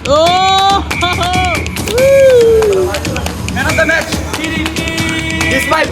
Oh! Man of the match. Ismail.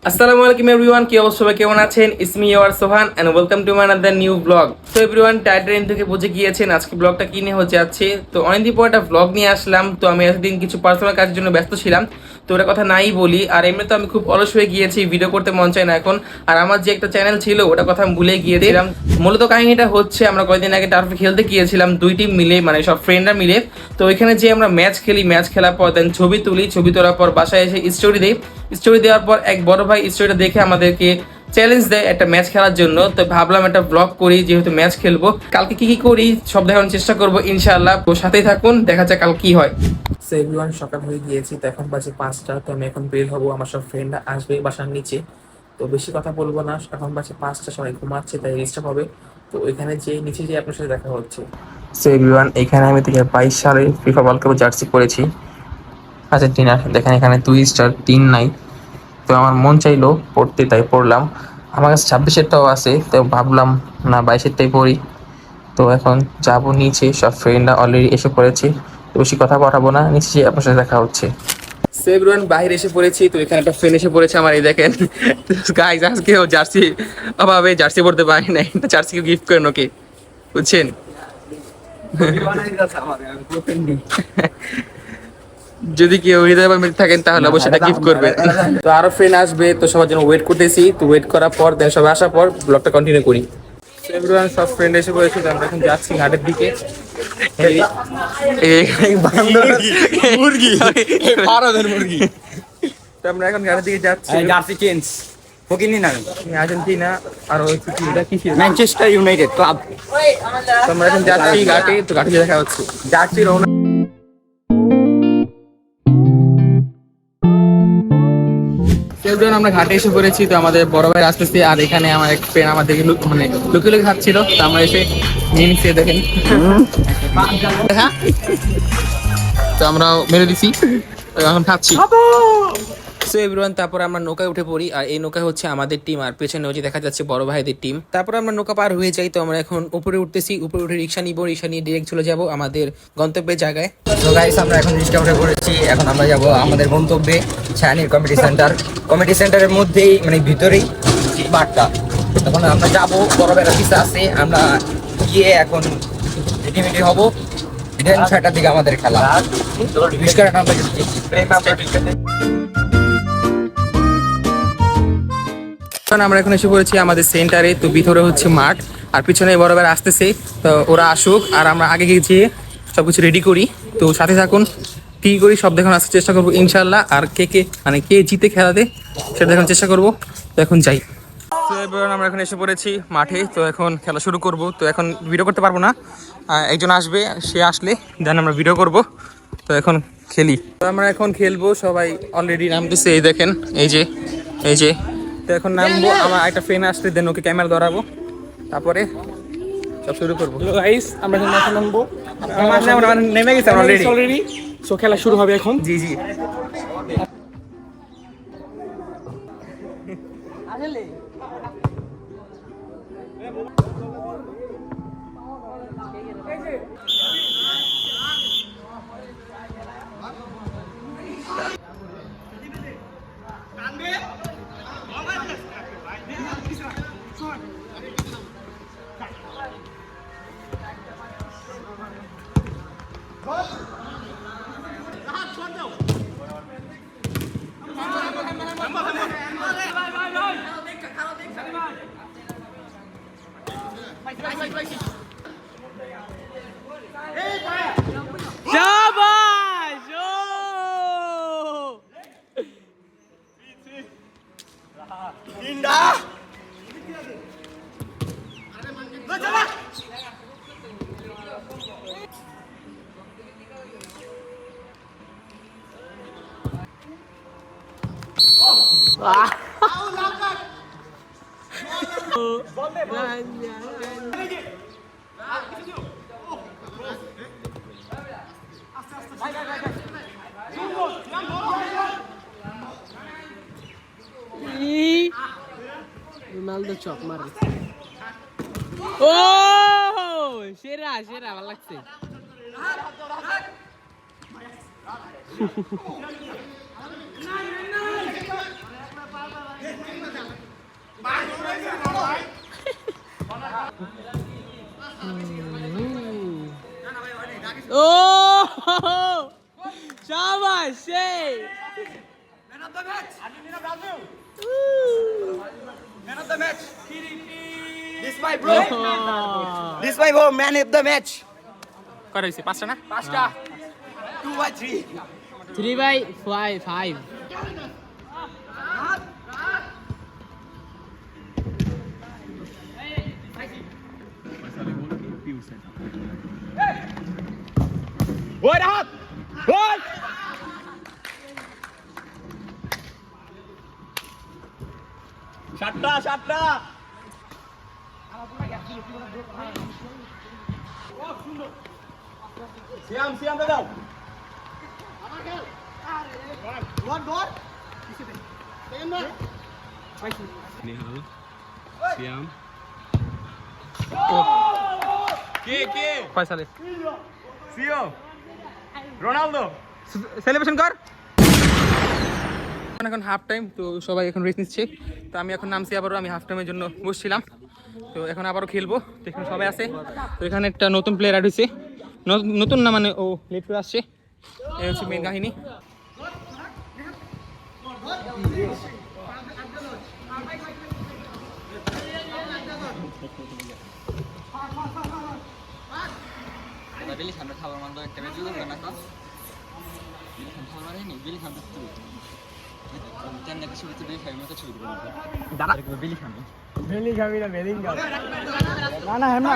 আসসালামু আলাইকুম everyone, কি অবস্থা? সবাই কেমন আছেন? It's me your Sohan and welcome to my another new blog. তো এভরিওয়ান, টাইটেল থেকে বুঝে গিয়েছেন আজকে ব্লগটা কি নিয়ে হচ্ছে যাচ্ছে। তো অনেকদিন পর একটা ব্লগ নিয়ে আসলাম। তো আমি এতদিন কিছু পার্সোনাল কাজের জন্য ব্যস্ত ছিলাম, তো ওটা কথা নাই বলি। আর এমনি তো আমি খুব অলস হয়ে গিয়েছি, ভিডিও করতে মন চায় না এখন। আর আমার যে একটা চ্যানেল ছিল ওটা কথা আমি ভুলে গিয়েছিলাম। মূলত কাহিনীটা হচ্ছে, আমরা কয়েকদিন আগে টার্ফে খেলতে গিয়েছিলাম দুই টিম মিলে, মানে সব ফ্রেন্ডরা মিলে। তো ওইখানে যে আমরা ম্যাচ খেলি, ম্যাচ খেলার পর দেন ছবি তুলি, ছবি তোলার পর বাসায় এসে স্টোরি দিই। স্টোরি দেওয়ার পর এক বড় ভাই স্টোরিটা দেখে আমাদেরকে চ্যালেঞ্জ দেয় একটা ম্যাচ খেলার জন্য। তো ভাবলাম একটা ব্লগ করি, যেহেতু ম্যাচ খেলবো। কালকে কি কি করি সব দেখানোর চেষ্টা করবো ইনশাআল্লাহ। তো সাথেই থাকুন, দেখা যাক কাল কি হয়। সো এভরিওয়ান, সকাল হয়ে গিয়েছি, তো এখন বাজে 5টা। তো আমি এখন বের হবো, আমার সব ফ্রেন্ডরা আসবে বাসার নিচে। তো বেশি কথা বলবো না, এখন বাজে 5টা, সবাই ঘুমাচ্ছে, তাই ডিস্টার্ব হবে। তো ওইখানে যে নিচে যে আপনার সাথে দেখা হচ্ছে। সো এভরিওয়ান, এখানে আমি 2022 সালে ফিফা ওয়ার্ল্ড কাপের জার্সি পরেছি আর্জেন্টিনার। দেখেন এখানে 2 স্টার 3 নাই। তো আমার মন চাইলো পড়তে, তাই পড়লাম। আমার কাছে 26-এরটাও আছে, তো ভাবলাম না 22-এরটাই পড়ি। তো এখন যাব নিচে, সব ফ্রেন্ডরা অলরেডি এসে পড়েছে। তো বেশি কথা পাঠাবো না, নিচে আপনার সাথে দেখা হচ্ছে। সেভরিওয়ান, বাইরে এসে পড়েছি। তো এখানে একটা ফ্রেন্ড এসে পড়েছে আমার, এই দেখেন গাইস। আজকে ও জার্সি অভাবে জার্সি পড়তে পারি নাই, জার্সি গিফট করেন ওকে, বুঝছেন? যদি কেউ হৃদয় বা মিট থাকেন তাহলে অবশ্যই এটা গিফট করবে। তো আরো ফ্রেন্ড আসবে, তো সবার জন্য ওয়েট করতেছি। তো ওয়েট করার পর দেন সবাই আসার পর ব্লগটা কন্টিনিউ করি। এভরিওয়ান, সব ফ্রেন্ড এসে পড়েছে, তো আমরা এখন যাচ্ছি ঘাটের দিকে। মুরগি, ভারতের মুরগি। তো আমরা এখন ঘাটের দিকে যাচ্ছি। জার্সি চেঞ্জ ফকিনি না আর্জেন্টিনা আর ওই এটা কি ছিল? Manchester United club. তো আমরা এখন যাচ্ছি ঘাটে, তো ঘাটে দেখা হচ্ছে। যাচ্ছি রওনা। আমরা ঘাটে এসে পড়েছি, তো আমাদের বড় ভাই আসতেছে। আর এখানে আমার এক ফ্রেন্ড আমাদেরকে মানে লুকিয়ে লুকিয়ে খাচ্ছিল, তো আমরা এসে নিয়ে নিচ্ছি, দেখেন। তো আমরা মেরে দিছি, এখন খাচ্ছি। সো এভরিওয়ান, তারপর আমরা নৌকায় উঠে পড়ি। আর এই নৌকা হচ্ছে আমাদের টিম, আর পেছনে ওই যে দেখা যাচ্ছে বড় ভাইদের টিম। তারপর আমরা নৌকা পার হয়ে যাই। তো আমরা এখন উপরে উঠতেছি, উপরে উঠে রিক্সা নিব, রিক্সা নিয়ে ডিরেক্ট চলে যাব আমাদের গন্তব্যের জায়গায়। তো গাইস, আমরা এখন রিক্সা উঠে পড়েছি। এখন আমরা যাব আমাদের গন্তব্যে, ছায়ানির কমিটি সেন্টার। কমিটি সেন্টারের মধ্যেই, মানে ভিতরেই বারটা। তখন আমরা যাব, বড় বেলা কিছু আছে, আমরা গিয়ে এখন রেডিমেডি হব। দেন 6টার দিকে আমাদের খেলা। বিস্কার আমরা আমরা এখন এসে পড়েছি আমাদের সেন্টারে। তো ভিতরে হচ্ছে মাঠ, আর পিছনে বড় ভাই আসতেছে। তো ওরা আসুক, আর আমরা আগে গিয়ে সবকিছু রেডি করি। তো সাথে থাকুন, কি করি সব দেখানোর আসার চেষ্টা করবো ইনশাল্লাহ। আর কে জিতে খেলাতে সেটা দেখানোর চেষ্টা করবো। তো এখন যাই। তো এবার আমরা এখন এসে পড়েছি মাঠে। তো এখন খেলা শুরু করব। তো এখন ভিডিও করতে পারবো না, একজন আসবে, সে আসলে দেন আমরা ভিডিও করব। তো এখন খেলি। তো আমরা এখন খেলবো, সবাই অলরেডি নামতেছে, এই দেখেন, এই যে। তো এখন নামবো, আমার একটা ফ্রেন্ড আসলে দেন ওকে ক্যামেরা ধরাবো, তারপরে সব শুরু করবো। গাইস, আমরা এখন নামবো। আমরা নেমে গেছি অলরেডি। সো খেলা শুরু হবে এখন। জি। রোনালদো চক মারে। ও সেরা সেরা ভালো লাগছে। ও শাবাশ সেই This my bro. This my bro. Man of the match. কটা হয়েছে? 5টা না? 5টা. 2/3. 3/5. What up? What? সাতটা সিয়াম দাও ফয়সালে সিও রোনালদো সেলিব্রেশন কর। এখন হাফ টাইম, তো সবাই এখন রেস্ট নিচ্ছে। তো আমি এখন নামছি আবারও, আমি হাফ টাইমের জন্য বসছিলাম। তো এখন আবারও খেলবো। তো এখানে সবাই আছে। তো এখানে একটা নতুন প্লেয়ার অ্যাড হয়েছে, নতুন না মানে ও লেট করে আসছে। এই হচ্ছে মেন কাহিনী। Bili sampai khawar mando ek tebe juga kan aku. Bili khawar ini bili khambe tu. Kan nak sulit tu bili khambe tu sulit. Dapat ke bili khambe. বেলি খাবি না বেলিং খাবি না হেম না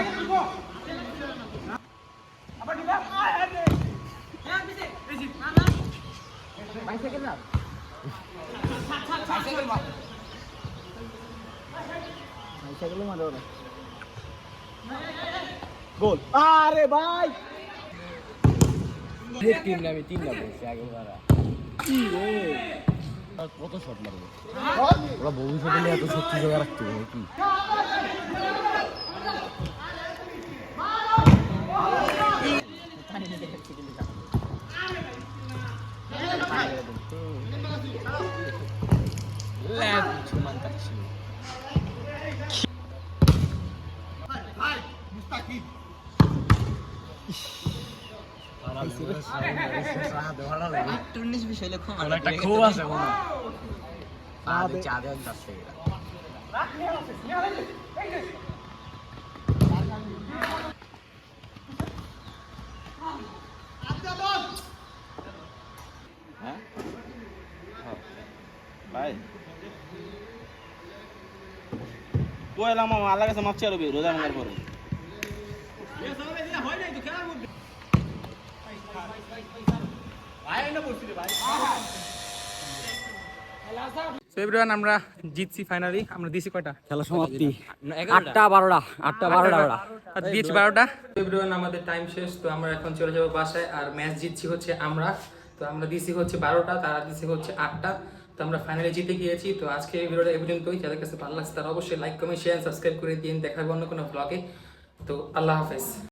গোল আরে ভাই আমি তিনটা বলছি আগে ওরা কত শট মারবে ওরা ভবিষ্যতে এত শক্তি জোগা রাখতে হবে কি টুর্নিশ বিষয় লক্ষ্য একটা খুব আছে চা দেওয়া যাচ্ছে ভাই পয়লা মামা আল্লাহ কাছে মাপ চাইবে রোজা ভাঙার পরে সো এভরিওয়ান, আমরা জিতছি ফাইনালি। আমরা দিছি কয়টা? খেলা সমাপ্তি 8টা 12টা 8টা 12টা আর দিয়েছি 12টা। এভরিওয়ান, আমাদের টাইম শেষ। তো আমরা এখন চলে যাবো বাসায়। আর ম্যাচ জিতছি হচ্ছে আমরা। তো আমরা দিছি হচ্ছে 12টা, তারা দিছি হচ্ছে 8টা। তো আমরা ফাইনালি জিতে গিয়েছি। তো আজকে এই ভিডিওটা এই পর্যন্তই। যাদের কাছে ভালো লাগছে তারা অবশ্যই লাইক কমেন্ট শেয়ার সাবস্ক্রাইব করে দিন। দেখা হবে অন্য কোনো ব্লগে। তো আল্লাহ হাফেজ।